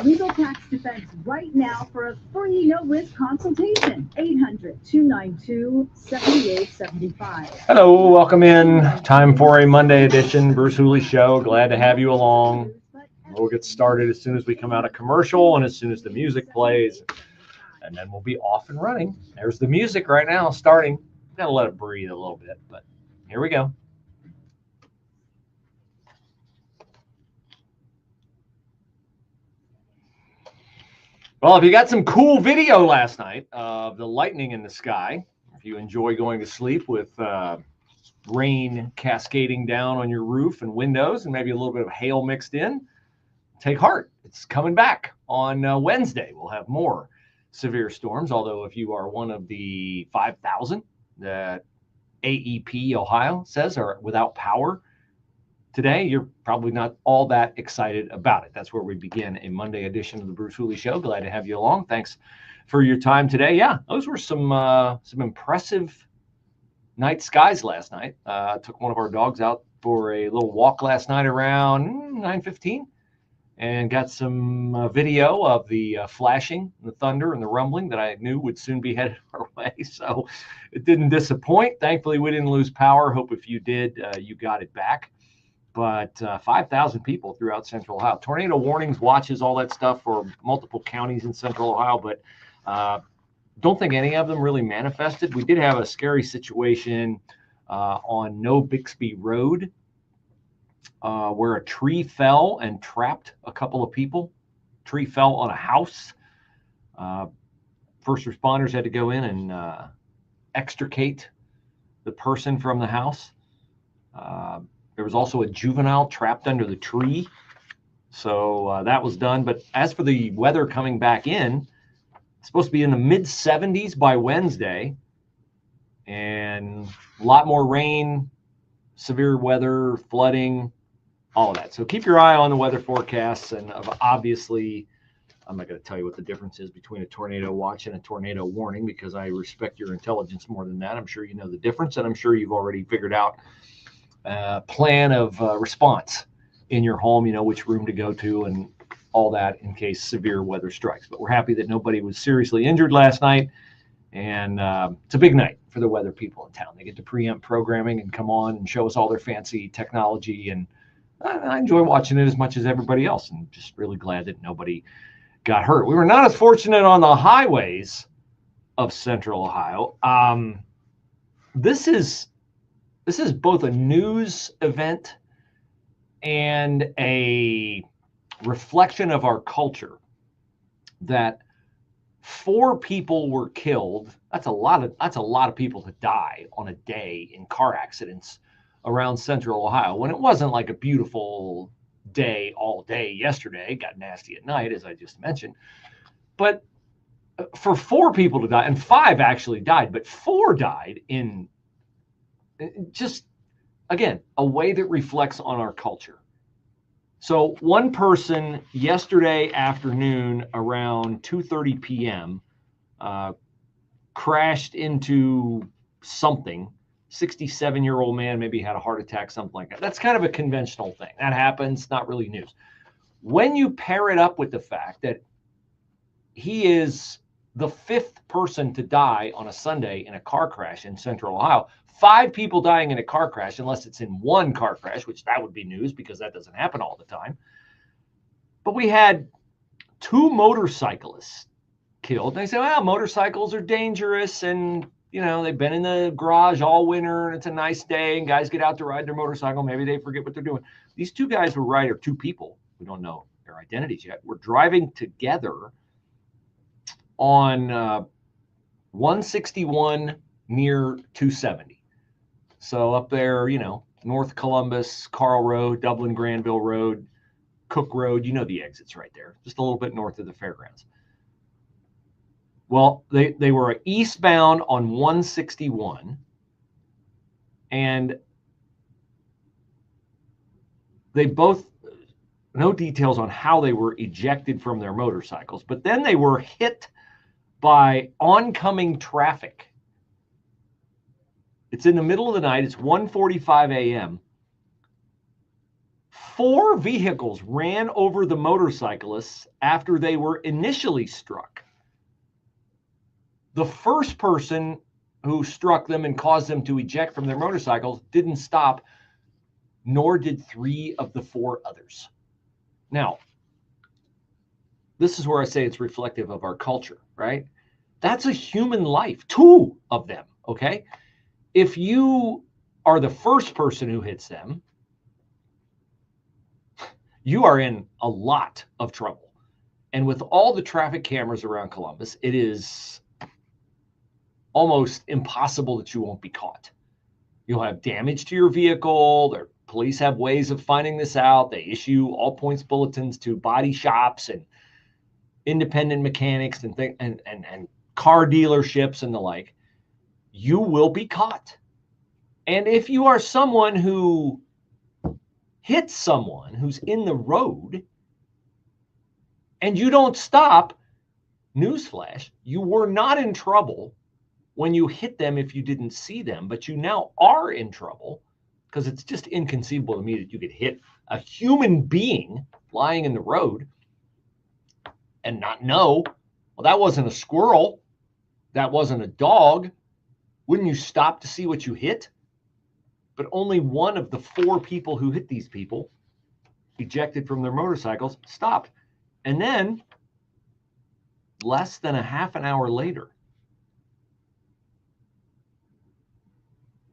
legal tax defense right now for a free no-risk consultation. 800-292-7875. Hello, welcome in. Time for a Monday edition, Bruce Hooley Show. Glad to have you along. We'll get started as soon as we come out of commercial and as soon as the music plays. And then we'll be off and running. There's the music right now starting. Gotta let it breathe a little bit, but here we go. Well, if you got some cool video last night of the lightning in the sky, if you enjoy going to sleep with rain cascading down on your roof and windows and maybe a little bit of hail mixed in, take heart. It's coming back on Wednesday. We'll have more severe storms, although if you are one of the 5,000 that AEP Ohio says are without power today, you're probably not all that excited about it. That's where we begin a Monday edition of the Bruce Hooley Show. Glad to have you along. Thanks for your time today. Yeah, those were some impressive night skies last night. Took one of our dogs out for a little walk last night around 9:15 and got some video of the flashing, the thunder, and the rumbling that I knew would soon be headed our way. So it didn't disappoint. Thankfully, we didn't lose power. Hope if you did, you got it back. But 5,000 people throughout Central Ohio. Tornado warnings, watches, all that stuff for multiple counties in Central Ohio, but don't think any of them really manifested. We did have a scary situation on No Bixby Road where a tree fell and trapped a couple of people. Tree fell on a house. First responders had to go in and extricate the person from the house. There was also a juvenile trapped under the tree. So that was done. But as for the weather coming back in, it's supposed to be in the mid-70s by Wednesday. And a lot more rain, severe weather, flooding, all of that. So keep your eye on the weather forecasts. And obviously, I'm not going to tell you what the difference is between a tornado watch and a tornado warning because I respect your intelligence more than that. I'm sure you know the difference. And I'm sure you've already figured out plan of response in your home, you know, which room to go to and all that in case severe weather strikes. But we're happy that nobody was seriously injured last night. And it's a big night for the weather people in town. They get to preempt programming and come on and show us all their fancy technology. And I enjoy watching it as much as everybody else. And just really glad that nobody got hurt. We were not as fortunate on the highways of Central Ohio. This is both a news event and a reflection of our culture that 4 people were killed. That's a lot of people to die on a day in car accidents around Central Ohio when it wasn't like a beautiful day all day yesterday. It got nasty at night, as I just mentioned. But for 4 people to die, and 5 actually died, but 4 died in just, again, a way that reflects on our culture. So one person yesterday afternoon around 2:30 p.m. Crashed into something. 67-year-old man maybe had a heart attack, something like that. That's kind of a conventional thing. That happens, not really news. When you pair it up with the fact that he is the 5th person to die on a Sunday in a car crash in Central Ohio, 5 people dying in a car crash, unless it's in one car crash, which that would be news because that doesn't happen all the time. But we had 2 motorcyclists killed. They say, well, motorcycles are dangerous and, you know, they've been in the garage all winter and it's a nice day and guys get out to ride their motorcycle. Maybe they forget what they're doing. These 2 guys were riding, or 2 people, we don't know their identities yet, were driving together on 161 near 270. So up there, you know, North Columbus, Carl Road, Dublin, Granville Road, Cook Road, you know the exits right there, just a little bit north of the fairgrounds. Well, they were eastbound on 161, and they both, no details on how they were ejected from their motorcycles, but then they were hit by oncoming traffic. It's in the middle of the night. It's 1:45 a.m. 4 vehicles ran over the motorcyclists after they were initially struck. The first person who struck them and caused them to eject from their motorcycles didn't stop, nor did 3 of the 4 others. Now, this is where I say it's reflective of our culture, right? That's a human life, 2 of them, okay? If you are the first person who hits them, you are in a lot of trouble. And with all the traffic cameras around Columbus, it is almost impossible that you won't be caught. You'll have damage to your vehicle. The police have ways of finding this out. They issue all points bulletins to body shops and independent mechanics and car dealerships and the like. You will be caught. And if you are someone who hits someone who's in the road and you don't stop, newsflash, you were not in trouble when you hit them if you didn't see them, but you now are in trouble because it's just inconceivable to me that you could hit a human being lying in the road and not know, well, that wasn't a squirrel, that wasn't a dog. Wouldn't you stop to see what you hit? But only 1 of the 4 people who hit these people, ejected from their motorcycles, stopped. And then, less than a half an hour later,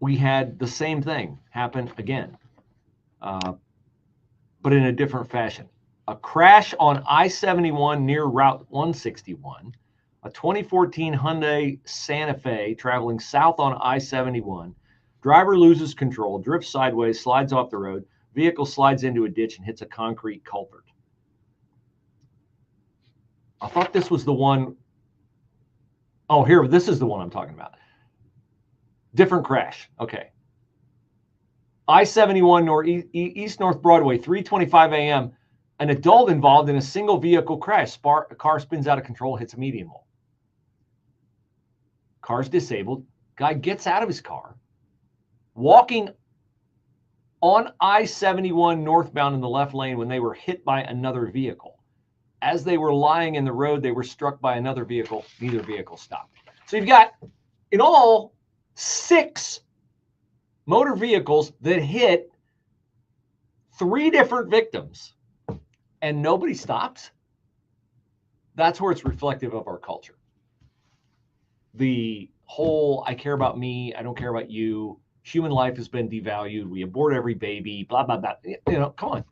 we had the same thing happen again, but in a different fashion. A crash on I-71 near Route 161. A 2014 Hyundai Santa Fe traveling south on I-71. Driver loses control, drifts sideways, slides off the road. Vehicle slides into a ditch and hits a concrete culvert. I thought this was the one. Oh, here, this is the one I'm talking about. Different crash. Okay. I-71 East North Broadway, 3:25 a.m. An adult involved in a single vehicle crash. A car spins out of control, hits a median wall. Car's disabled. Guy gets out of his car, walking on I-71 northbound in the left lane when they were hit by another vehicle. As they were lying in the road, they were struck by another vehicle. Neither vehicle stopped. So you've got, in all, 6 motor vehicles that hit 3 different victims, and nobody stops. That's where it's reflective of our culture. The whole, I care about me, I don't care about you, human life has been devalued, we abort every baby, blah, blah, blah. You know, come on.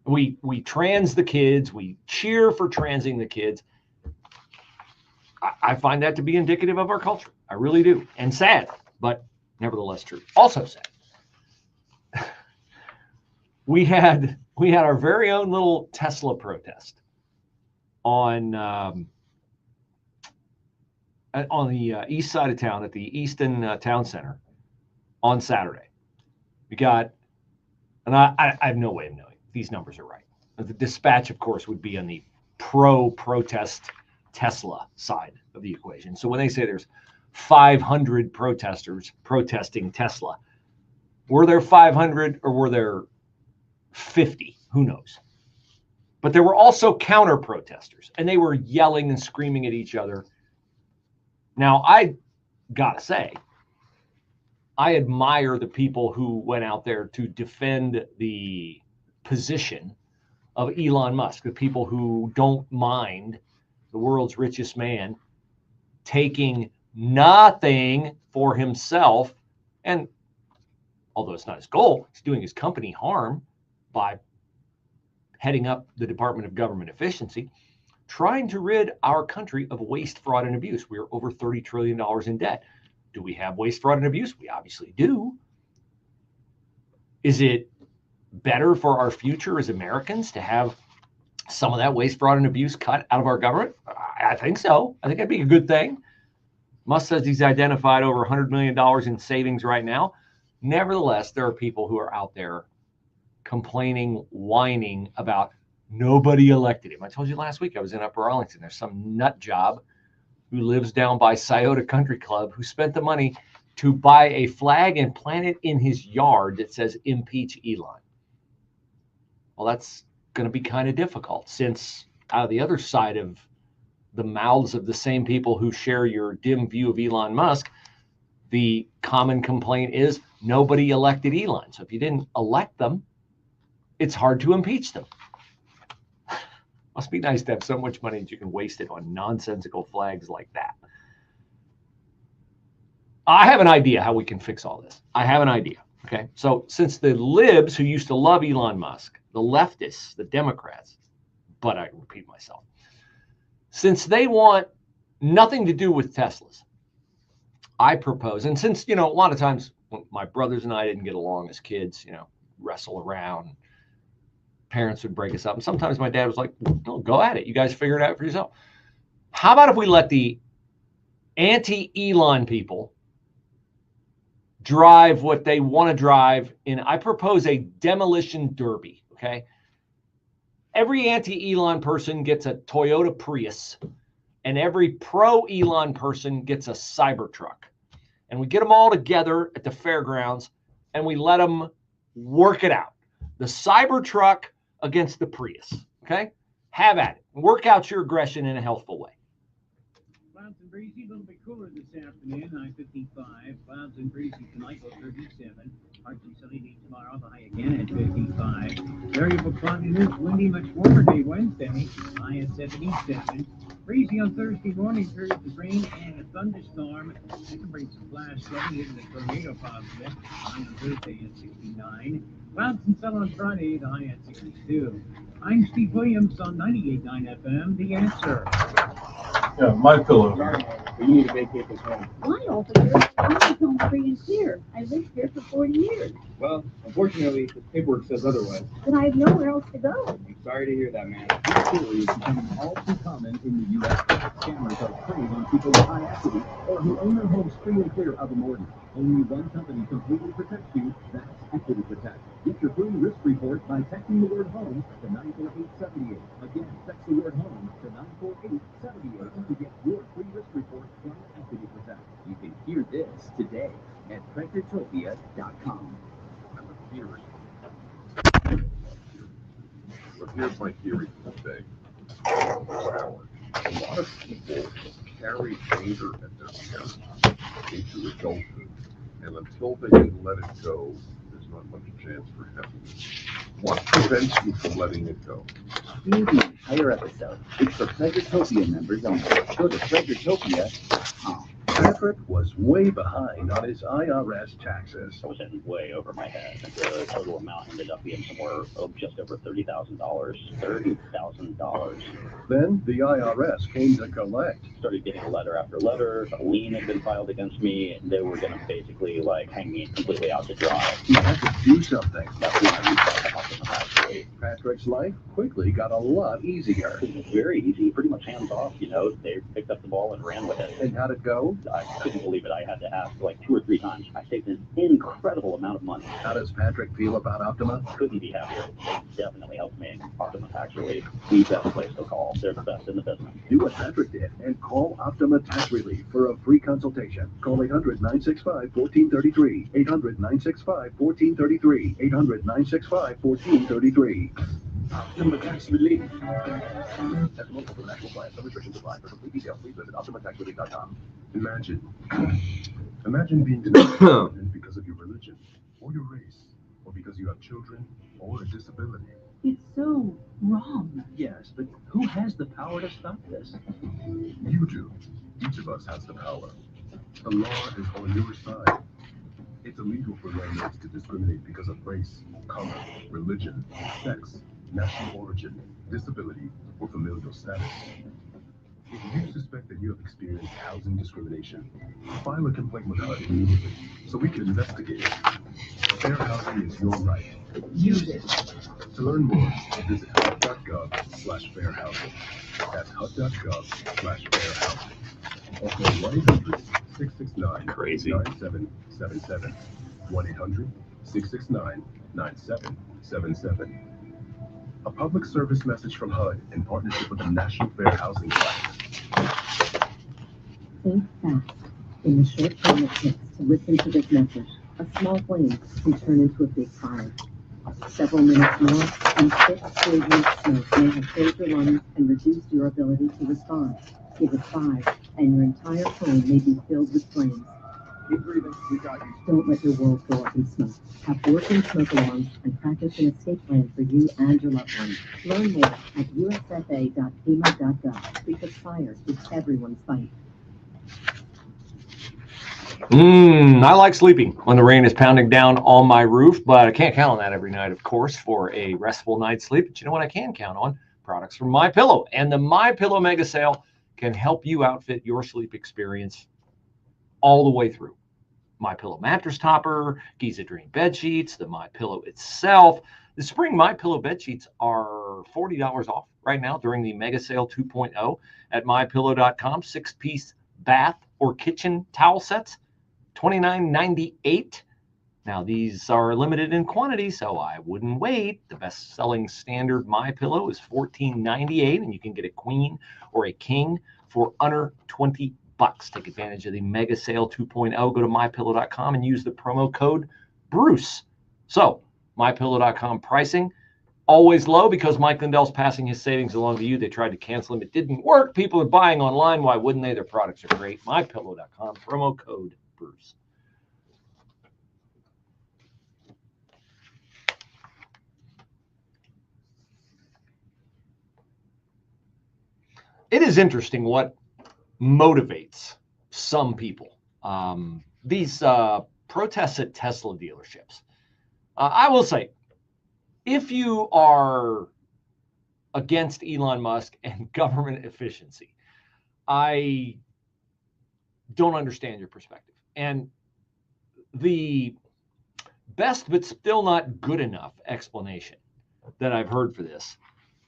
We trans the kids, we cheer for transing the kids. I find that to be indicative of our culture. I really do. And sad, but nevertheless true. Also sad. We had our very own little Tesla protest on the east side of town at the Easton Town Center on Saturday. We got, and I have no way of knowing these numbers are right. The dispatch, of course, would be on the pro-protest Tesla side of the equation. So when they say there's 500 protesters protesting Tesla, were there 500 or were there 50? Who knows? But there were also counter protesters, and they were yelling and screaming at each other. Now, I gotta say, I admire the people who went out there to defend the position of Elon Musk, the people who don't mind the world's richest man taking nothing for himself. And although it's not his goal, he's doing his company harm by heading up the Department of Government Efficiency, trying to rid our country of waste, fraud, and abuse. We are over $30 trillion in debt. Do we have waste, fraud, and abuse? We obviously do. Is it better for our future as Americans to have some of that waste, fraud, and abuse cut out of our government? I think so. I think that'd be a good thing. Musk says he's identified over $100 million in savings right now. Nevertheless, there are people who are out there complaining, whining about nobody elected him. I told you last week I was in Upper Arlington. There's some nut job who lives down by Scioto Country Club who spent the money to buy a flag and plant it in his yard that says impeach Elon. Well, that's going to be kind of difficult, since out of the other side of the mouths of the same people who share your dim view of Elon Musk, the common complaint is nobody elected Elon. So if you didn't elect them, it's hard to impeach them. Must be nice to have so much money that you can waste it on nonsensical flags like that. I have an idea how we can fix all this. I have an idea. Okay. So since the libs who used to love Elon Musk, the leftists, the Democrats, but I repeat myself, since they want nothing to do with Teslas, I propose, and since, a lot of times when my brothers and I didn't get along as kids, wrestle around, parents would break us up. And sometimes my dad was like, no, go at it. You guys figure it out for yourself. How about if we let the anti-Elon people drive what they want to drive in? I propose a demolition derby, okay? Every anti-Elon person gets a Toyota Prius, and every pro-Elon person gets a Cybertruck. And we get them all together at the fairgrounds, and we let them work it out. The Cybertruck against the Prius, okay? Have at it. Work out your aggression in a healthful way. Clouds and breezy, a little bit cooler this afternoon, high 55. Clouds and breezy tonight, low 37. Partly sunny day tomorrow, the high again at 55. Variable cloudiness, windy, much warmer day Wednesday, high at 77. Breezy on Thursday morning, periods of rain and a thunderstorm. That can bring some flash flooding into the tornado possible. High on Thursday at 69. Clouds and sun on Friday, the high at 62. I'm Steve Williams on 98.9 FM, The Answer. Yeah, my pillow. You need to vacate this home. Why over here? I'm home free and clear. I lived here for 40 years, Well, unfortunately, the paperwork says otherwise. but I have nowhere else to go. I'm sorry to hear that, man. This story is becoming all too common in the U.S. Scammers are preying on people with high equity or who own their homes free and clear of a mortgage. Only one company completely protects you. That's Equity Protect. Get your free risk report by texting the word home to 94878. Again, text the word home to 94878 to get your free risk report from Equity Protect. You can hear this today at ProtectOtopia.com. I'm a theory. But here's my theory for today. Wow. A lot of people carry anger at their parents into adulthood, and until they can let it go, there's not much chance for happiness. What prevents you from letting it go? Hear the entire episode. It's for Pledgertopia members only. Go to Pledgertopia.com. Patrick was way behind on his IRS taxes. I was in way over my head. The total amount ended up being somewhere just over $30,000. $30,000. Then the IRS came to collect. Started getting letter after letter. A lien had been filed against me, and they were going to basically hang me completely out to dry. He had to do something. That's when I reached out to Optima actually. Patrick's life quickly got a lot easier. It was very easy, pretty much hands off. They picked up the ball and ran with it. And how'd it go? I couldn't believe it. I had to ask 2 or 3 times. I saved an incredible amount of money. How does Patrick feel about Optima? Couldn't be happier. They definitely helped me. Optima Tax Relief, the best place to call. They're the best in the business. Do what Patrick did and call Optima Tax Relief for a free consultation. Call 800-965-1433. 800-965-1433. 800-965-1433. Optima Tax Relief. Testimonial for the national plan. Some restrictions apply. For complete details, please visit OptimaTaxRelief.com. Imagine being denied because of your religion, or your race, or because you have children, or a disability. It's so wrong. Yes, but who has the power to stop this? You do. Each of us has the power. The law is on your side. It's illegal for landlords to discriminate because of race, color, religion, sex, national origin, disability, or familial status. If you suspect that you have experienced housing discrimination, file a complaint with HUD immediately so we can investigate it. Fair housing is your right. Use it. To learn more, visit HUD.gov/fairhousing. That's HUD.gov/fairhousing. Also, 1-800-669-9777. 1-800-669-9777. A public service message from HUD in partnership with the National Fair Housing Project. Think fast. In the short time it takes to listen to this message, a small flame can turn into a big fire. Several minutes more, and thick, fragrant smoke may have filled your lungs and reduced your ability to respond. Give it 5, and your entire home may be filled with flames. Keep breathing. We got you. Don't let your world go up in smoke. Have working smoke alarms and practice an escape plan for you and your loved ones. Learn more at usfa.fema.gov because fire is everyone's fight. I like sleeping when the rain is pounding down on my roof, but I can't count on that every night, of course, for a restful night's sleep. But you know what I can count on? Products from MyPillow. And the MyPillow Mega Sale can help you outfit your sleep experience all the way through. MyPillow mattress topper, Giza Dream bed sheets, the MyPillow itself. The spring MyPillow bed sheets are $40 off right now during the Mega Sale 2.0 at MyPillow.com. 6-piece bath or kitchen towel sets, $29.98. Now, these are limited in quantity, so I wouldn't wait. The best-selling standard MyPillow is $14.98, and you can get a queen or a king for under $20. Take advantage of the Mega Sale 2.0. Go to MyPillow.com and use the promo code Bruce. So, MyPillow.com pricing, always low because Mike Lindell's passing his savings along to you. They tried to cancel them. It didn't work. People are buying online. Why wouldn't they? Their products are great. MyPillow.com, promo code Bruce. It is interesting what motivates some people. These protests at Tesla dealerships. I will say, if you are against Elon Musk and government efficiency, I don't understand your perspective. And the best but still not good enough explanation that I've heard for this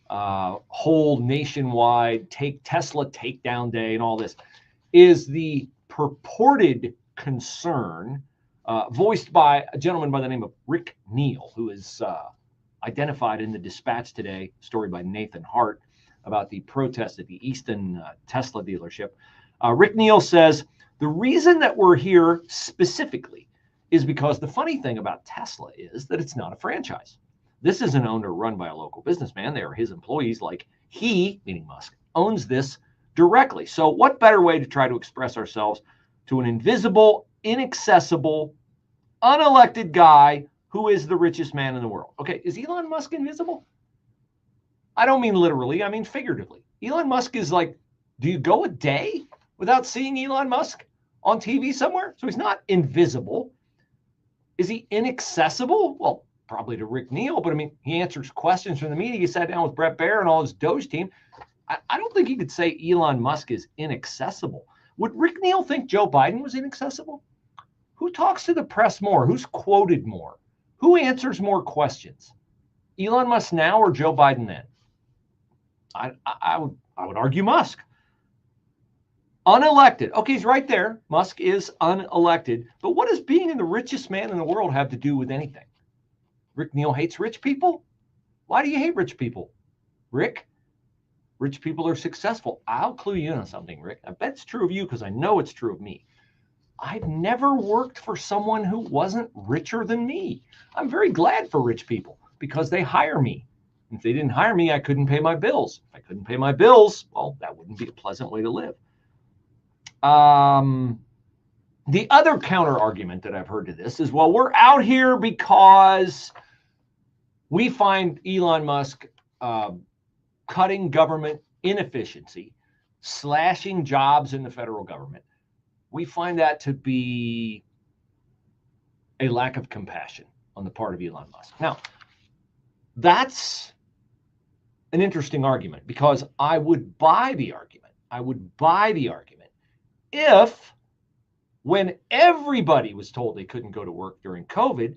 whole nationwide Tesla takedown day and all this is the purported concern voiced by a gentleman by the name of Rick Neal, who is identified in the Dispatch today, story by Nathan Hart about the protest at the Easton Tesla dealership. Rick Neal says, the reason that we're here specifically is because the funny thing about Tesla is that it's not a franchise. This isn't owned or run by a local businessman. They are his employees, like he, meaning Musk, owns this directly. So what better way to try to express ourselves to an invisible, inaccessible, unelected guy who is the richest man in the world? Okay, is Elon Musk invisible? I don't mean literally, I mean figuratively. Elon Musk is like, do you go a day without seeing Elon Musk on TV somewhere? So he's not invisible. Is he inaccessible? Well, probably to Rick Neal, but I mean, he answers questions from the media. He sat down with Brett Baer and all his Doge team. I don't think you could say Elon Musk is inaccessible. Would Rick Neal think Joe Biden was inaccessible? Who talks to the press more? Who's quoted more? Who answers more questions? Elon Musk now or Joe Biden then? I would argue Musk. Unelected. Okay, he's right there. Musk is unelected. But what does being the richest man in the world have to do with anything? Rick Neal hates rich people? Why do you hate rich people? Rick, rich people are successful. I'll clue you in on something, Rick. I bet it's true of you because I know it's true of me. I've never worked for someone who wasn't richer than me. I'm very glad for rich people because they hire me. If they didn't hire me, I couldn't pay my bills. If I couldn't pay my bills, well, that wouldn't be a pleasant way to live. The other counter argument that I've heard to this is, well, we're out here because we find Elon Musk cutting government inefficiency, slashing jobs in the federal government. We find that to be a lack of compassion on the part of Elon Musk. Now, that's an interesting argument because I would buy the argument. I would buy the argument if, when everybody was told they couldn't go to work during COVID,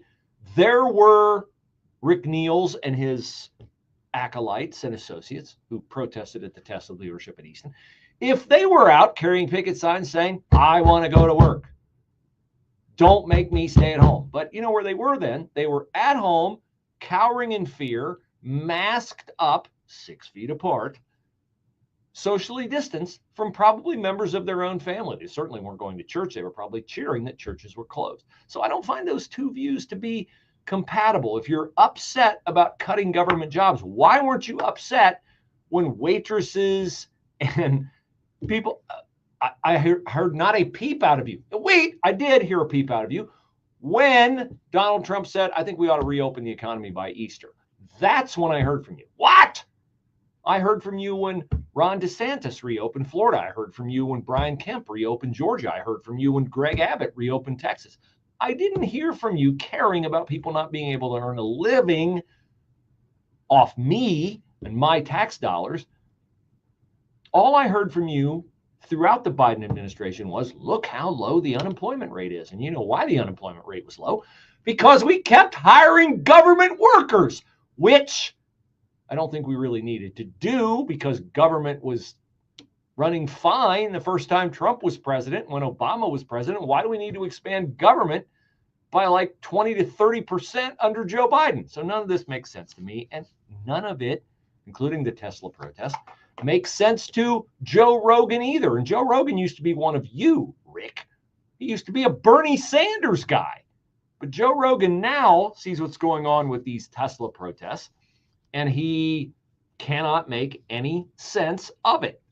there were Rick Neal's and his acolytes and associates who protested at the Tesla dealership at Easton. If they were out carrying picket signs saying, I want to go to work, don't make me stay at home. But you know where they were then? They were at home, cowering in fear, masked up 6 feet apart, socially distanced from probably members of their own family. They certainly weren't going to church. They were probably cheering that churches were closed. So I don't find those two views to be compatible. If you're upset about cutting government jobs, why weren't you upset when waitresses and people, I heard not a peep out of you. Wait, I did hear a peep out of you when Donald Trump said, I think we ought to reopen the economy by Easter. That's when I heard from you. What? I heard from you when Ron DeSantis reopened Florida. I heard from you when Brian Kemp reopened Georgia. I heard from you when Greg Abbott reopened Texas. I didn't hear from you caring about people not being able to earn a living off me and my tax dollars. All I heard from you throughout the Biden administration was, look how low the unemployment rate is. And you know why the unemployment rate was low? Because we kept hiring government workers, which I don't think we really needed to do because government was running fine the first time Trump was president. When Obama was president, why do we need to expand government by like 20 to 30% under Joe Biden? So none of this makes sense to me. And none of it, including the Tesla protest, makes sense to Joe Rogan either. And Joe Rogan used to be one of you, Rick. He used to be a Bernie Sanders guy. But Joe Rogan now sees what's going on with these Tesla protests, and he cannot make any sense of it.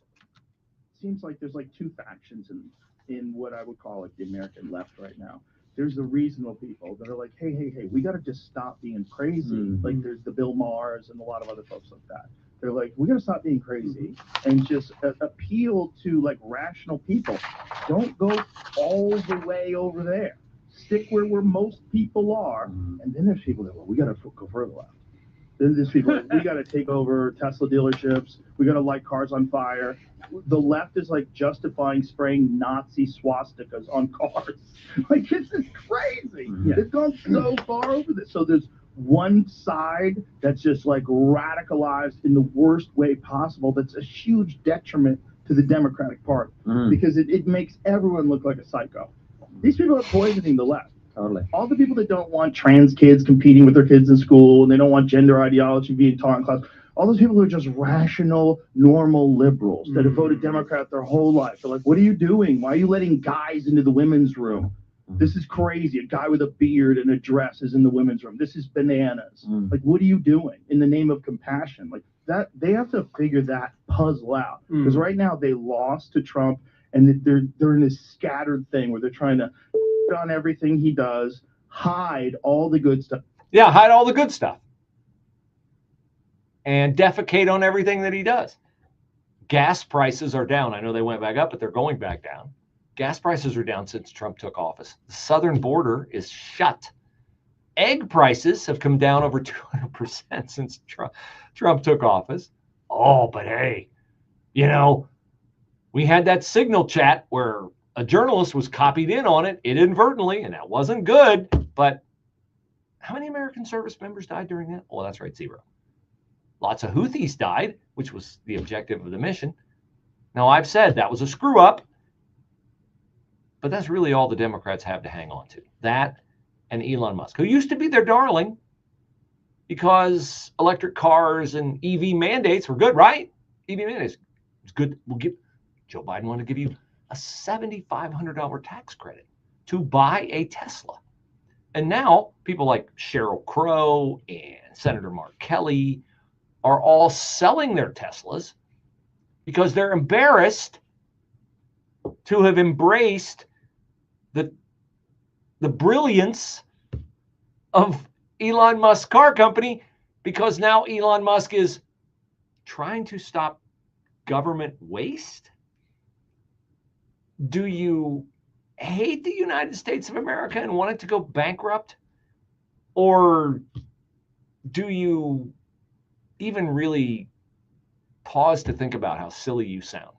Seems like there's like two factions in what I would call like the American left right now. There's the reasonable people that are like, hey, we got to just stop being crazy. Mm-hmm. Like there's the Bill Maher's and a lot of other folks like that. They're like, we got to stop being crazy and just appeal to like rational people. Don't go all the way over there. Stick where most people are. And then there's people that, well, we got to go further left. Then there's people like, we got to take over Tesla dealerships. We got to light cars on fire. The left is like justifying spraying Nazi swastikas on cars. Like, this is crazy. Yeah. It's gone so far over this. So there's one side that's just like radicalized in the worst way possible. That's a huge detriment to the Democratic Party because it makes everyone look like a psycho. These people are poisoning the left. Totally. All the people that don't want trans kids competing with their kids in school and they don't want gender ideology being taught in class, all those people who are just rational, normal liberals that have voted Democrat their whole life. They're like, what are you doing? Why are you letting guys into the women's room? This is crazy. A guy with a beard and a dress is in the women's room. This is bananas. Like, what are you doing in the name of compassion? Like that, they have to figure that puzzle out because right now they lost to Trump and they're in this scattered thing where they're trying to on everything he does, hide all the good stuff. Yeah, hide all the good stuff. And defecate on everything that he does. Gas prices are down. I know they went back up, but they're going back down. Gas prices are down since Trump took office. The southern border is shut. Egg prices have come down over 200% since Trump took office. Oh, but hey, you know, we had that Signal chat where a journalist was copied in on it inadvertently, and that wasn't good. But how many American service members died during that? Well, that's right, 0. Lots of Houthis died, which was the objective of the mission. Now, I've said that was a screw up, but that's really all the Democrats have to hang on to. That and Elon Musk, who used to be their darling because electric cars and EV mandates were good, right? EV mandates was good. Joe Biden wanted to give you a $7,500 tax credit to buy a Tesla. And now people like Sheryl Crow and Senator Mark Kelly are all selling their Teslas because they're embarrassed to have embraced the brilliance of Elon Musk's car company, because now Elon Musk is trying to stop government waste. Do you hate the United States of America and want it to go bankrupt? Or do you even really pause to think about how silly you sound?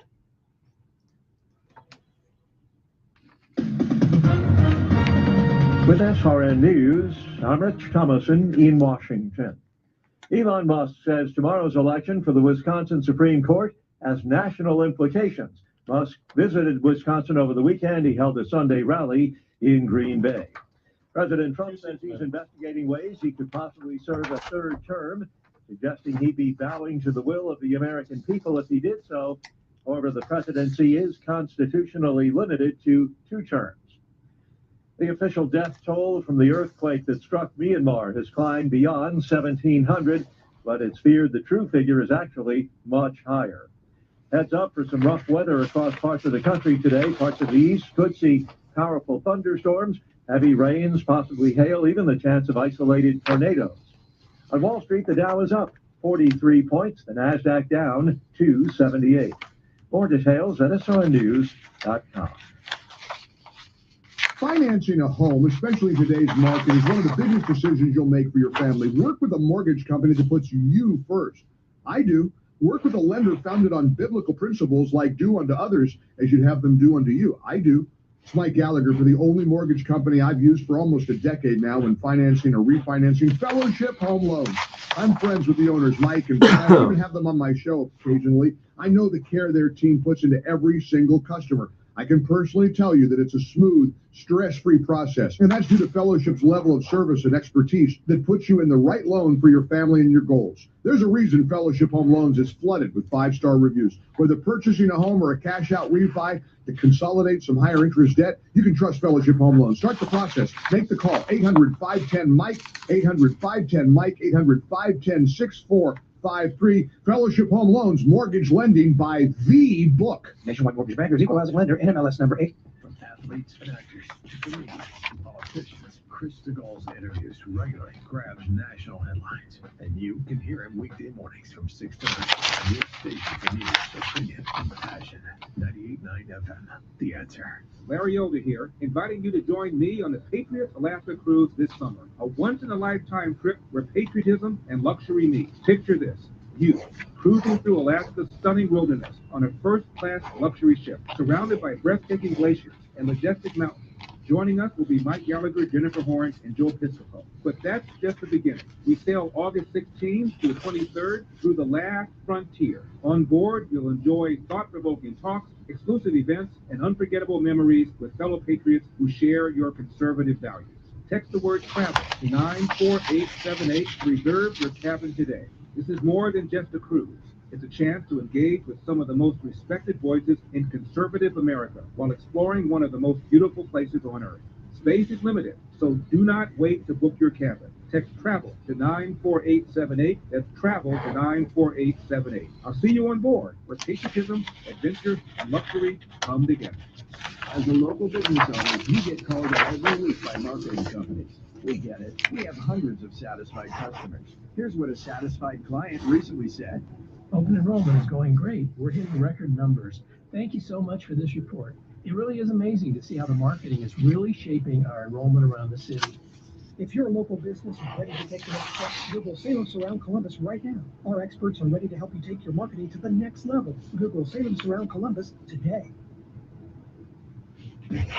With SRN News, I'm Rich Thomason in Washington. Elon Musk says tomorrow's election for the Wisconsin Supreme Court has national implications. Musk visited Wisconsin over the weekend. He held a Sunday rally in Green Bay. President Trump says he's investigating ways he could possibly serve a third term, suggesting he be bowing to the will of the American people if he did so. However, the presidency is constitutionally limited to 2 terms. The official death toll from the earthquake that struck Myanmar has climbed beyond 1,700, but it's feared the true figure is actually much higher. Heads up for some rough weather across parts of the country today. Parts of the east could see powerful thunderstorms, heavy rains, possibly hail, even the chance of isolated tornadoes. On Wall Street, the Dow is up 43 points, the NASDAQ down 278. More details at srnews.com. Financing a home, especially in today's market, is one of the biggest decisions you'll make for your family. Work with a mortgage company that puts you first. I do. Work with a lender founded on biblical principles like do unto others as you'd have them do unto you. I do. It's Mike Gallagher for the only mortgage company I've used for almost a decade now when financing or refinancing Fellowship Home Loans. I'm friends with the owners, Mike and Brad. I even have them on my show occasionally. I know the care their team puts into every single customer. I can personally tell you that it's a smooth, stress-free process, and that's due to Fellowship's level of service and expertise that puts you in the right loan for your family and your goals. There's a reason Fellowship Home Loans is flooded with 5-star reviews. Whether purchasing a home or a cash-out refi to consolidate some higher interest debt, you can trust Fellowship Home Loans. Start the process. Make the call. 800-510-MIKE, 800-510-MIKE, 800-510-6453. Fellowship Home Loans, mortgage lending by the book. Nationwide Mortgage Bankers, equal housing lender, NMLS number 8. From athletes and actors to comedians and politicians, Chris DeGaule's interviews regularly grabs national headlines, and you can hear him weekday mornings from 6 to 9 on your station for news, opinion, and passion. 98.9 FM, The Answer. Larry Older here, inviting you to join me on the Patriot Alaska Cruise this summer. A once-in-a-lifetime trip where patriotism and luxury meet. Picture this. You, cruising through Alaska's stunning wilderness on a first-class luxury ship, surrounded by breathtaking glaciers and majestic mountains. Joining us will be Mike Gallagher, Jennifer Horn, and Joe Piscopo. But that's just the beginning. We sail August 16th to the 23rd through the last frontier. On board, you'll enjoy thought-provoking talks, exclusive events, and unforgettable memories with fellow patriots who share your conservative values. Text the word travel to 94878 to reserve your cabin today. This is more than just a cruise. It's a chance to engage with some of the most respected voices in conservative America while exploring one of the most beautiful places on earth. Space is limited, so do not wait to book your cabin. Text travel to 94878. That's travel to 94878. I'll see you on board where patriotism, adventure, and luxury come together. As a local business owner, you get called out every week by marketing companies. We get it. We have hundreds of satisfied customers. Here's what a satisfied client recently said. Open enrollment is going great. We're hitting record numbers. Thank you so much for this report. It really is amazing to see how the marketing is really shaping our enrollment around the city. If you're a local business and ready to take the next step, Google Salem Surround Columbus right now. Our experts are ready to help you take your marketing to the next level. Google Salem Surround Columbus today.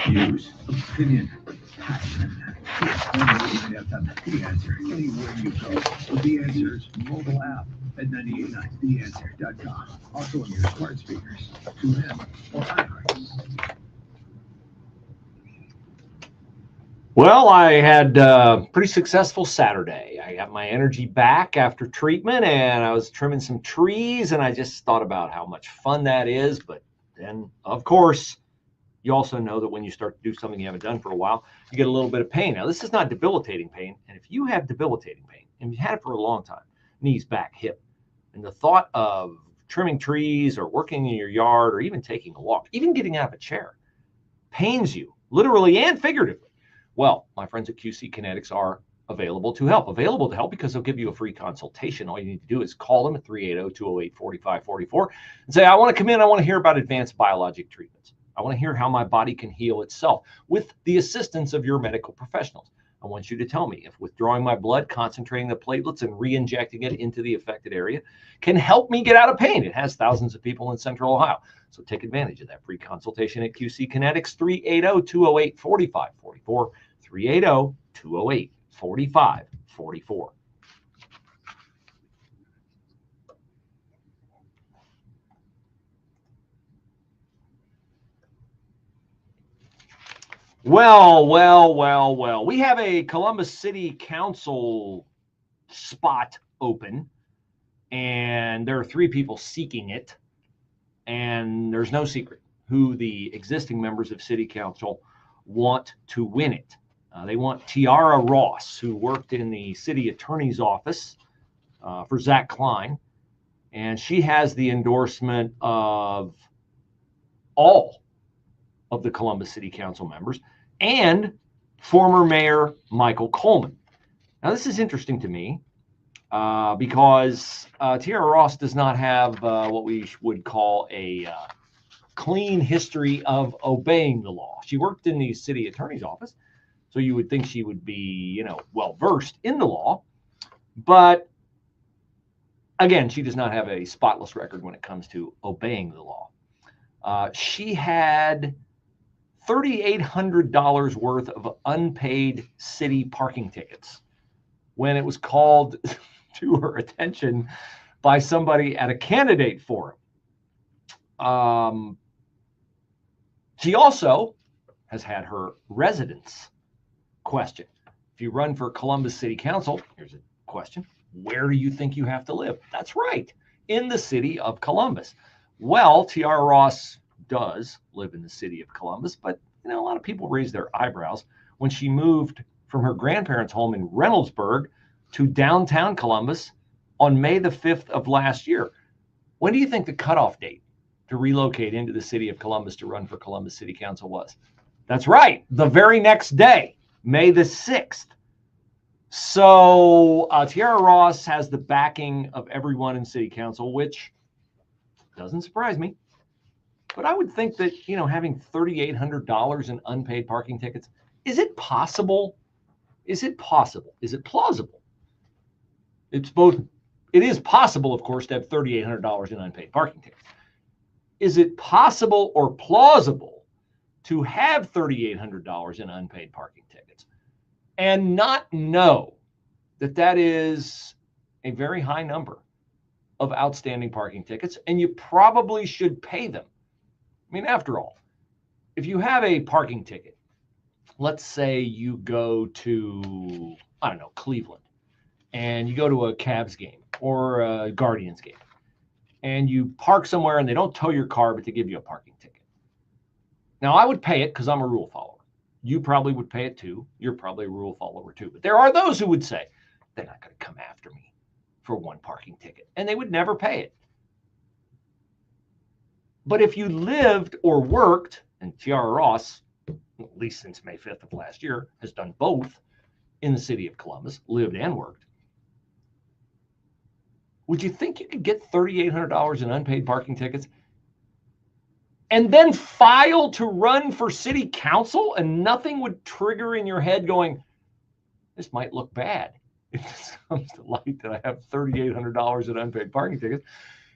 News, opinion, passion. The Answer. Anywhere you go with The Answer's mobile app at 989theanswer.com. Also on your smart speakers, TuneIn, or iHeart. Well, I had a pretty successful Saturday. I got my energy back after treatment, and I was trimming some trees, and I just thought about how much fun that is. But then, of course, you also know that when you start to do something you haven't done for a while, you get a little bit of pain. Now, this is not debilitating pain. And if you have debilitating pain, and you've had it for a long time, knees, back, hip, and the thought of trimming trees or working in your yard or even taking a walk, even getting out of a chair, pains you, literally and figuratively. Well, my friends at QC Kinetics are available to help. Available to help because they'll give you a free consultation. All you need to do is call them at 380-208-4544 and say, I want to come in. I want to hear about advanced biologic treatments. I want to hear how my body can heal itself with the assistance of your medical professionals. I want you to tell me if withdrawing my blood, concentrating the platelets, and re-injecting it into the affected area can help me get out of pain. It has thousands of people in Central Ohio. So take advantage of that free consultation at QC Kinetics, 380-208-4544, 380-208-4544. Well. We have a Columbus City Council spot open, and there are 3 people seeking it, and there's no secret who the existing members of City Council want to win it. They want Tiara Ross, who worked in the city attorney's office for Zach Klein, and she has the endorsement of all of the Columbus City Council members and former Mayor Michael Coleman. Now, this is interesting to me because Tiara Ross does not have what we would call a clean history of obeying the law. She worked in the city attorney's office, so you would think she would be, well-versed in the law. But again, she does not have a spotless record when it comes to obeying the law. She had $3,800 worth of unpaid city parking tickets when it was called to her attention by somebody at a candidate forum. She also has had her residence questioned. If you run for Columbus City Council, here's a question: where do you think you have to live? That's right, in the city of Columbus. Well, Tiara Ross does live in the city of Columbus, but a lot of people raised their eyebrows when she moved from her grandparents' home in Reynoldsburg to downtown Columbus on May the 5th of last year. When do you think the cutoff date to relocate into the city of Columbus to run for Columbus City Council was? That's right, the very next day, May the 6th. So Tiara Ross has the backing of everyone in City Council, which doesn't surprise me. But I would think that, having $3,800 in unpaid parking tickets, is it possible? Is it possible? Is it plausible? It's both. It is possible, of course, to have $3,800 in unpaid parking tickets. Is it possible or plausible to have $3,800 in unpaid parking tickets and not know that that is a very high number of outstanding parking tickets, and you probably should pay them? I mean, after all, if you have a parking ticket, let's say you go to, Cleveland, and you go to a Cavs game or a Guardians game, and you park somewhere and they don't tow your car, but they give you a parking ticket. Now, I would pay it because I'm a rule follower. You probably would pay it too. You're probably a rule follower too. But there are those who would say, they're not going to come after me for one parking ticket, and they would never pay it. But if you lived or worked, and Tiara Ross, at least since May 5th of last year, has done both in the city of Columbus, lived and worked, would you think you could get $3,800 in unpaid parking tickets and then file to run for city council, and nothing would trigger in your head going, this might look bad if this comes to light that I have $3,800 in unpaid parking tickets?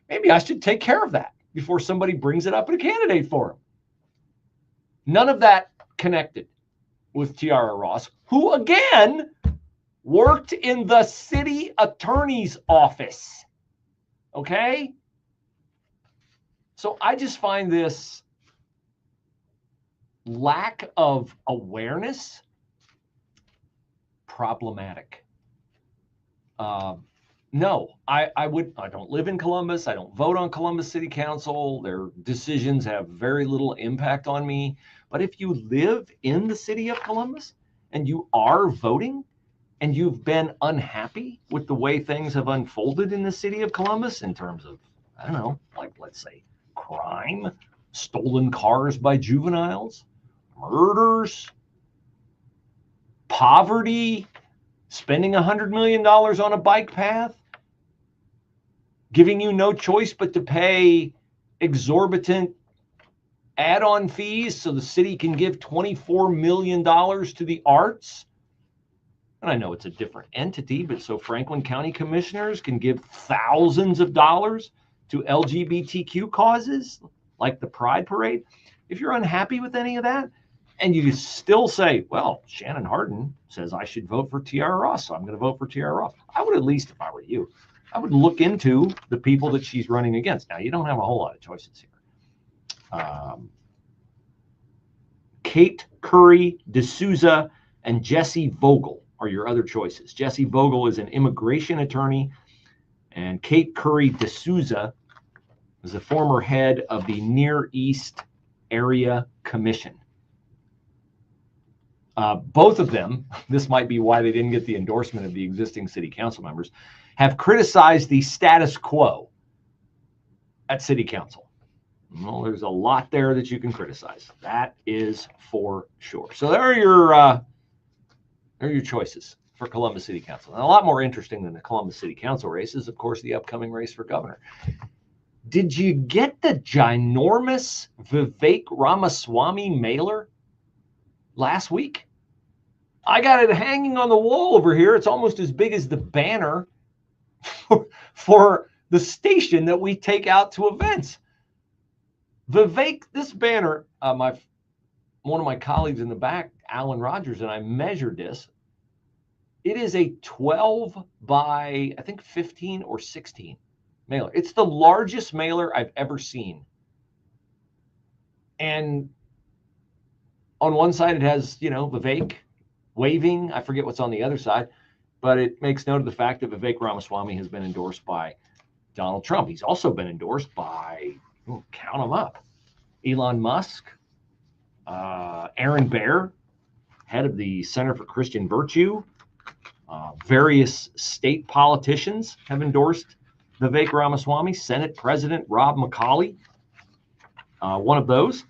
Maybe I should take care of that before somebody brings it up in a candidate forum. None of that connected with Tiara Ross, who again worked in the city attorney's office. Okay? So I just find this lack of awareness problematic. No, I don't live in Columbus. I don't vote on Columbus City Council. Their decisions have very little impact on me. But if you live in the city of Columbus and you are voting and you've been unhappy with the way things have unfolded in the city of Columbus in terms of, let's say crime, stolen cars by juveniles, murders, poverty, spending $100 million on a bike path, giving you no choice but to pay exorbitant add-on fees so the city can give $24 million to the arts. And I know it's a different entity, but so Franklin County commissioners can give thousands of dollars to LGBTQ causes like the Pride Parade. If you're unhappy with any of that, and you still say, well, Shannon Hardin says I should vote for Tiara Ross, so I'm going to vote for Tiara Ross, I would, at least if I were you, I would look into the people that she's running against. Now, you don't have a whole lot of choices here. Kate Curry D'Souza and Jesse Vogel are your other choices. Jesse Vogel is an immigration attorney, and Kate Curry D'Souza is the former head of the Near East Area Commission. both of them, this might be why they didn't get the endorsement of the existing city council members, have criticized the status quo at city council. Well, there's a lot there that you can criticize. That is for sure. So there are your choices for Columbus City Council. And a lot more interesting than the Columbus City Council race is, of course, the upcoming race for governor. Did you get the ginormous Vivek Ramaswamy mailer last week? I got it hanging on the wall over here. It's almost as big as the banner for the station that we take out to events. Vivek, this banner, one of my colleagues in the back, Alan Rogers, and I measured this. It is a 12 by, I think, 15 or 16 mailer. It's the largest mailer I've ever seen. And on one side, it has, Vivek waving. I forget what's on the other side, but it makes note of the fact that Vivek Ramaswamy has been endorsed by Donald Trump. He's also been endorsed by, count them up, Elon Musk, Aaron Baer, head of the Center for Christian Virtue. Various state politicians have endorsed Vivek Ramaswamy. Senate President Rob McCauley, one of those.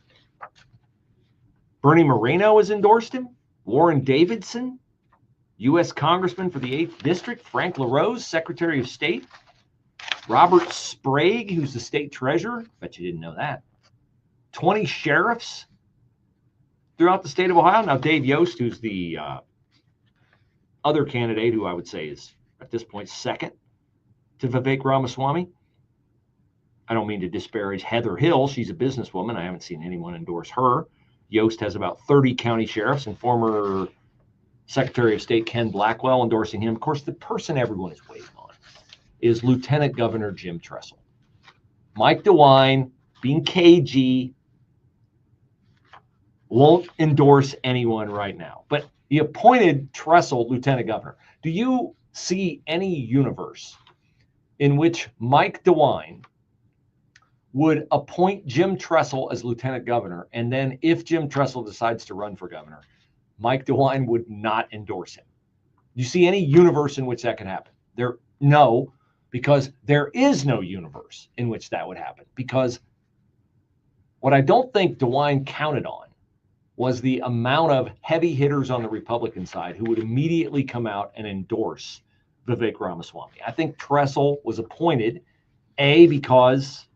Bernie Moreno has endorsed him. Warren Davidson, U.S. Congressman for the 8th District. Frank LaRose, Secretary of State. Robert Sprague, who's the state treasurer. Bet you didn't know that. 20 sheriffs throughout the state of Ohio. Now, Dave Yost, who's the other candidate, who I would say is, at this point, second to Vivek Ramaswamy. I don't mean to disparage Heather Hill. She's a businesswoman. I haven't seen anyone endorse her. Yost has about 30 county sheriffs, and former Secretary of State Ken Blackwell endorsing him. Of course, the person everyone is waiting on is Lieutenant Governor Jim Tressel. Mike DeWine, being cagey, won't endorse anyone right now. But he appointed Tressel lieutenant governor. Do you see any universe in which Mike DeWine would appoint Jim Tressel as lieutenant governor, and then if Jim Tressel decides to run for governor, Mike DeWine would not endorse him? Do you see any universe in which that could happen? No, because there is no universe in which that would happen. Because what I don't think DeWine counted on was the amount of heavy hitters on the Republican side who would immediately come out and endorse Vivek Ramaswamy. I think Tressel was appointed, because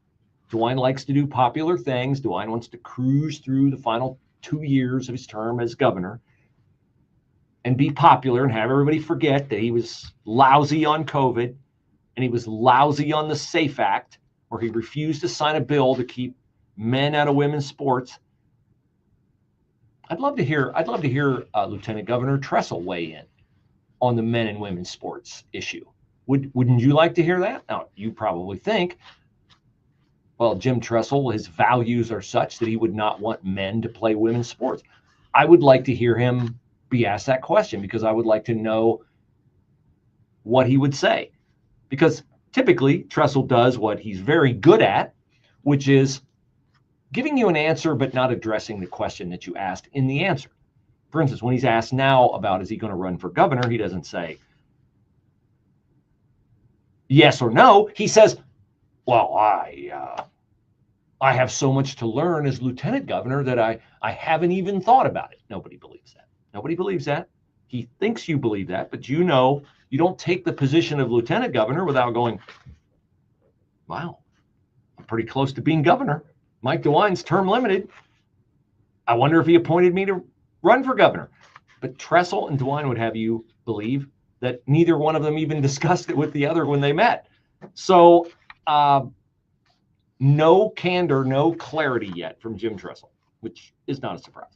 DeWine likes to do popular things. DeWine wants to cruise through the final 2 years of his term as governor and be popular and have everybody forget that he was lousy on COVID and he was lousy on the SAFE Act, where he refused to sign a bill to keep men out of women's sports. I'd love to hear Lieutenant Governor Tressel weigh in on the men and women's sports issue. Wouldn't you like to hear that? Now, you probably think, well, Jim Tressel, his values are such that he would not want men to play women's sports. I would like to hear him be asked that question, because I would like to know what he would say. Because typically Tressel does what he's very good at, which is giving you an answer but not addressing the question that you asked in the answer. For instance, when he's asked now about is he going to run for governor, he doesn't say yes or no. He says, well, I have so much to learn as lieutenant governor that I haven't even thought about it. Nobody believes that. Nobody believes that. He thinks you believe that, but you don't take the position of lieutenant governor without going, wow, I'm pretty close to being governor. Mike DeWine's term limited. I wonder if he appointed me to run for governor. But Tressel and DeWine would have you believe that neither one of them even discussed it with the other when they met. So no candor, no clarity yet from Jim Tressel, which is not a surprise.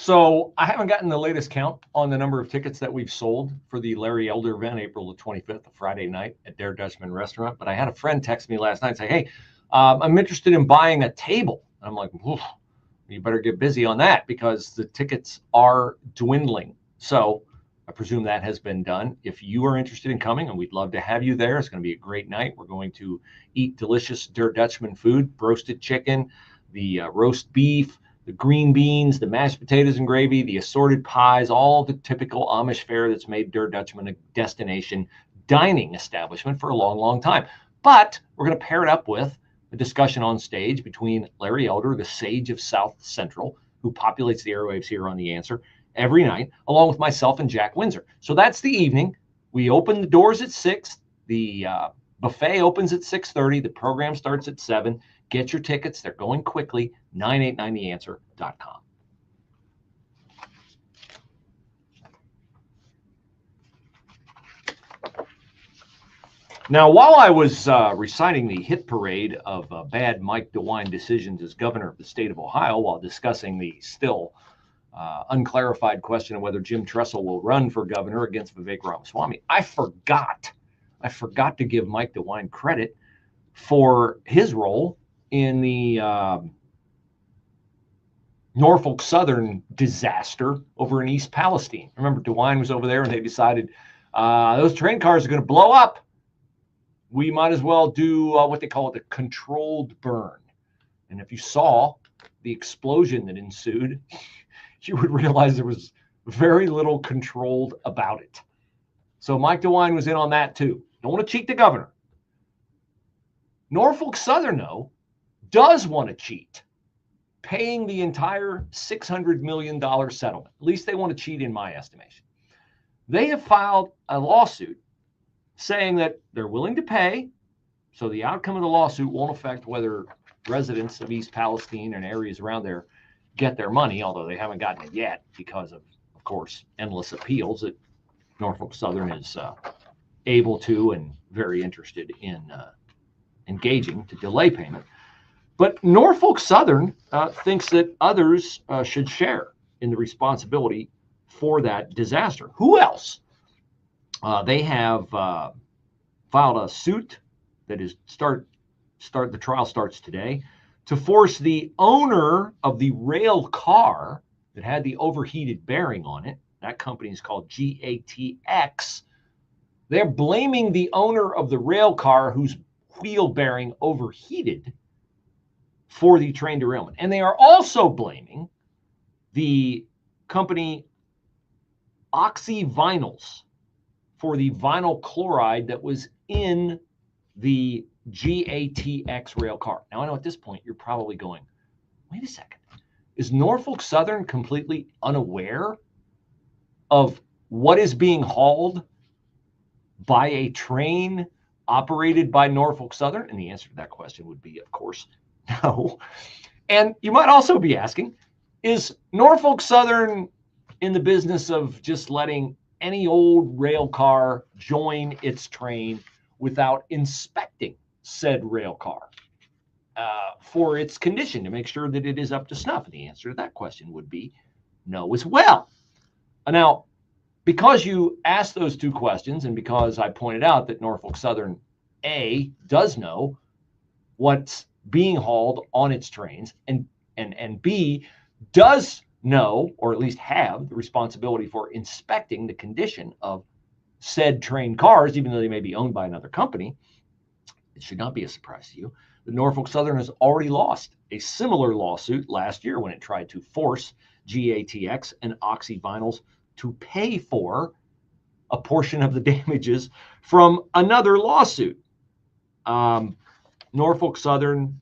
So I haven't gotten the latest count on the number of tickets that we've sold for the Larry Elder event, April the 25th, a Friday night at Der Dutchman Restaurant. But I had a friend text me last night and say, hey, I'm interested in buying a table. And I'm like, you better get busy on that because the tickets are dwindling. So I presume that has been done. If you are interested in coming, and we'd love to have you there, it's going to be a great night. We're going to eat delicious Der Dutchman food, roasted chicken, the roast beef, the green beans, the mashed potatoes and gravy, the assorted pies, all the typical Amish fare that's made Der Dutchman a destination dining establishment for a long, long time. But we're going to pair it up with a discussion on stage between Larry Elder, the sage of South Central, who populates the airwaves here on The Answer every night, along with myself and Jack Windsor. So that's the evening. We open the doors at 6. The buffet opens at 6:30. The program starts at 7. Get your tickets. They're going quickly. 989theanswer.com. Now, while I was reciting the hit parade of bad Mike DeWine decisions as governor of the state of Ohio, while discussing the still unclarified question of whether Jim Tressel will run for governor against Vivek Ramaswamy, I forgot to give Mike DeWine credit for his role in the Norfolk Southern disaster over in East Palestine. Remember, DeWine was over there and they decided those train cars are going to blow up. We might as well do what they call it, a controlled burn. And if you saw the explosion that ensued, you would realize there was very little controlled about it. So Mike DeWine was in on that too. Don't want to cheat the governor. Norfolk Southern, though, does want to cheat, paying the entire $600 million settlement. At least they want to cheat in my estimation. They have filed a lawsuit saying that they're willing to pay, so the outcome of the lawsuit won't affect whether residents of East Palestine and areas around there get their money, although they haven't gotten it yet because of course, endless appeals that Norfolk Southern is able to and very interested in engaging to delay payment. But Norfolk Southern thinks that others should share in the responsibility for that disaster. Who else? They have filed a suit that is the trial starts today to force the owner of the rail car that had the overheated bearing on it. That company is called GATX. They're blaming the owner of the rail car whose wheel bearing overheated for the train derailment. And they are also blaming the company Oxyvinyls for the vinyl chloride that was in the GATX rail car. Now, I know at this point you're probably going, wait a second. Is Norfolk Southern completely unaware of what is being hauled by a train operated by Norfolk Southern? And the answer to that question would be, of course, no. And you might also be asking, is Norfolk Southern in the business of just letting any old rail car join its train without inspecting said rail car for its condition to make sure that it is up to snuff? And the answer to that question would be no as well. Now, because you asked those two questions and because I pointed out that Norfolk Southern, A, does know what's being hauled on its trains, and B, does know, or at least have, the responsibility for inspecting the condition of said train cars, even though they may be owned by another company, it should not be a surprise to you that Norfolk Southern has already lost a similar lawsuit last year when it tried to force GATX and Oxyvinyls to pay for a portion of the damages from another lawsuit. Norfolk Southern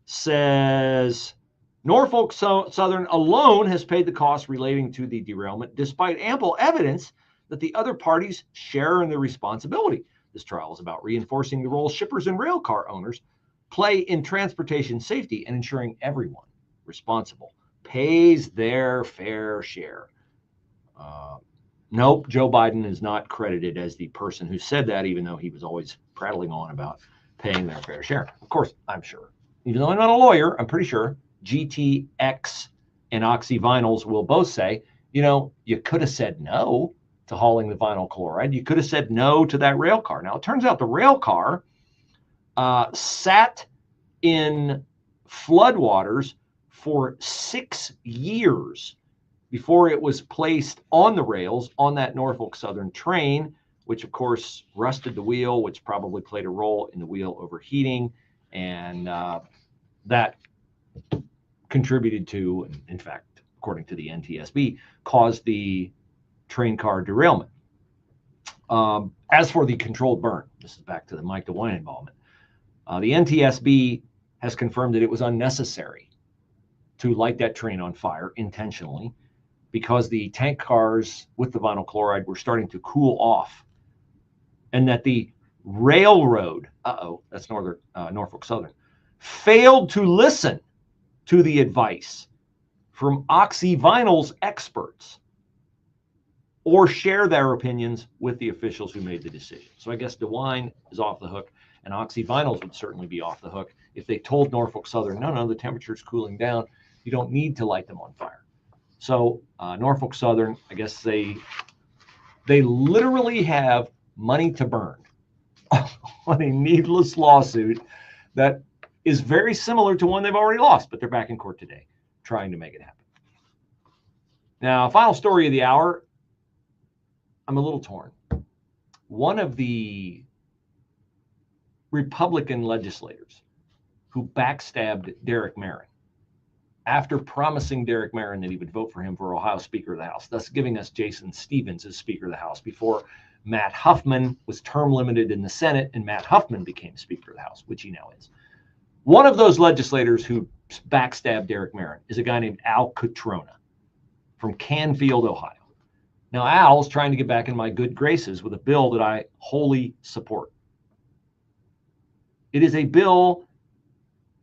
says Norfolk Southern alone has paid the costs relating to the derailment, despite ample evidence that the other parties share in the responsibility. This trial is about reinforcing the role shippers and rail car owners play in transportation safety and ensuring everyone responsible pays their fair share. Nope, Joe Biden is not credited as the person who said that, even though he was always prattling on about paying their fair share. Of course, I'm sure. Even though I'm not a lawyer, I'm pretty sure GATX and oxyvinyls will both say, you know, you could have said no to hauling the vinyl chloride. You could have said no to that rail car. Now, it turns out the rail car sat in floodwaters for 6 years before it was placed on the rails on that Norfolk Southern train, which of course rusted the wheel, which probably played a role in the wheel overheating. And that contributed to, in fact, according to the NTSB, caused the train car derailment. As for the controlled burn, this is back to the Mike DeWine involvement. The NTSB has confirmed that it was unnecessary to light that train on fire intentionally because the tank cars with the vinyl chloride were starting to cool off, and that the railroad, that's Norfolk Southern, failed to listen to the advice from oxyvinyl's experts or share their opinions with the officials who made the decision. So I guess DeWine is off the hook, and oxyvinyls would certainly be off the hook if they told Norfolk Southern, no, the temperature's cooling down. You don't need to light them on fire. So Norfolk Southern, I guess they literally have money to burn on a needless lawsuit that is very similar to one they've already lost, but they're back in court today trying to make it happen. Now, final story of the hour. I'm a little torn. One of the Republican legislators who backstabbed Derek Merrin after promising Derek Merrin that he would vote for him for Ohio Speaker of the House, thus giving us Jason Stevens as Speaker of the House before Matt Huffman was term limited in the Senate and Matt Huffman became Speaker of the House, which he now is. One of those legislators who backstabbed Derek Merrin is a guy named Al Cutrona from Canfield, Ohio. Now, Al's trying to get back in my good graces with a bill that I wholly support. It is a bill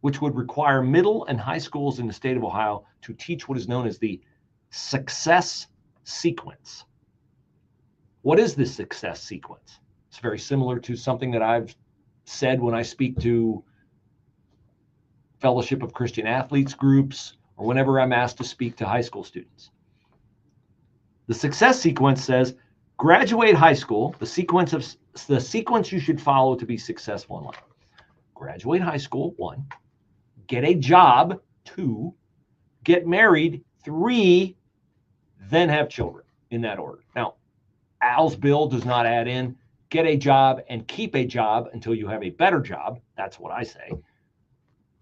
which would require middle and high schools in the state of Ohio to teach what is known as the success sequence. What is this success sequence? It's very similar to something that I've said when I speak to Fellowship of Christian Athletes groups or whenever I'm asked to speak to high school students. The success sequence says, graduate high school, the sequence you should follow to be successful in life. Graduate high school, 1. Get a job, 2. Get married, 3. Then have children, in that order. Now, Al's bill does not add in get a job and keep a job until you have a better job. That's what I say.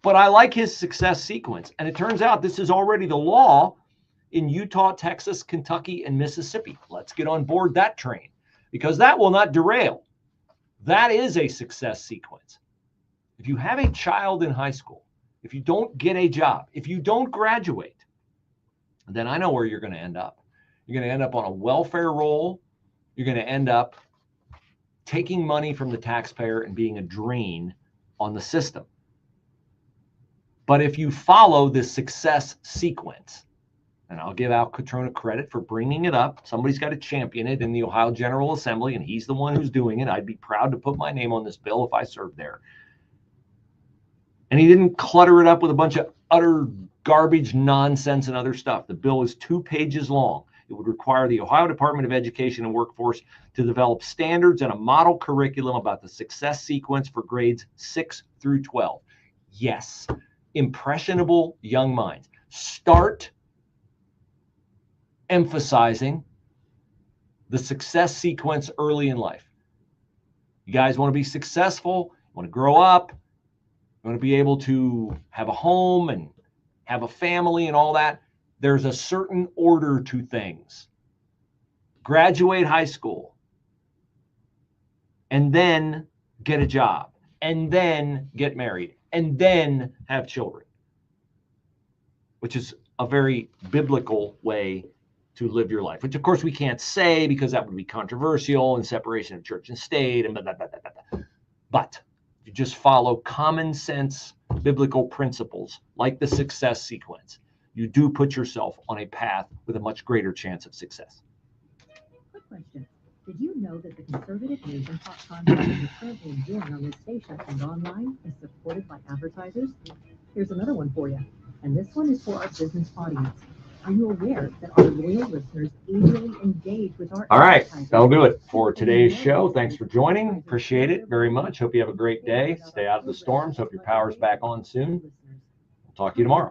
But I like his success sequence. And it turns out this is already the law in Utah, Texas, Kentucky, and Mississippi. Let's get on board that train because that will not derail. That is a success sequence. If you have a child in high school, if you don't get a job, if you don't graduate, then I know where you're going to end up. You're going to end up on a welfare roll. You're going to end up taking money from the taxpayer and being a drain on the system. But if you follow this success sequence, and I'll give Al Cutrona credit for bringing it up. Somebody's got to champion it in the Ohio General Assembly, and he's the one who's doing it. I'd be proud to put my name on this bill if I served there. And he didn't clutter it up with a bunch of utter garbage, nonsense, and other stuff. The bill is 2 pages long. It would require the Ohio Department of Education and Workforce to develop standards and a model curriculum about the success sequence for grades 6 through 12. Yes, impressionable young minds. Start emphasizing the success sequence early in life. You guys want to be successful, want to grow up, you want to be able to have a home and have a family and all that. There's a certain order to things. Graduate high school, and then get a job, and then get married, and then have children, which is a very biblical way to live your life, which of course we can't say because that would be controversial and separation of church and state and blah, blah, blah, blah, blah. But you just follow common sense biblical principles like the success sequence. You do put yourself on a path with a much greater chance of success. Quick question. Did you know that the conservative news and pop content you're currently enjoying on this station and online is supported by advertisers? Here's another one for you. And this one is for our business audience. Are you aware that our loyal listeners eagerly engage with our All right, advertisers? that'll do it for today's show. Thanks for joining. Appreciate it very much. Hope you have a great day. Stay out of the storms. Hope your power's back on soon. We'll talk to you tomorrow.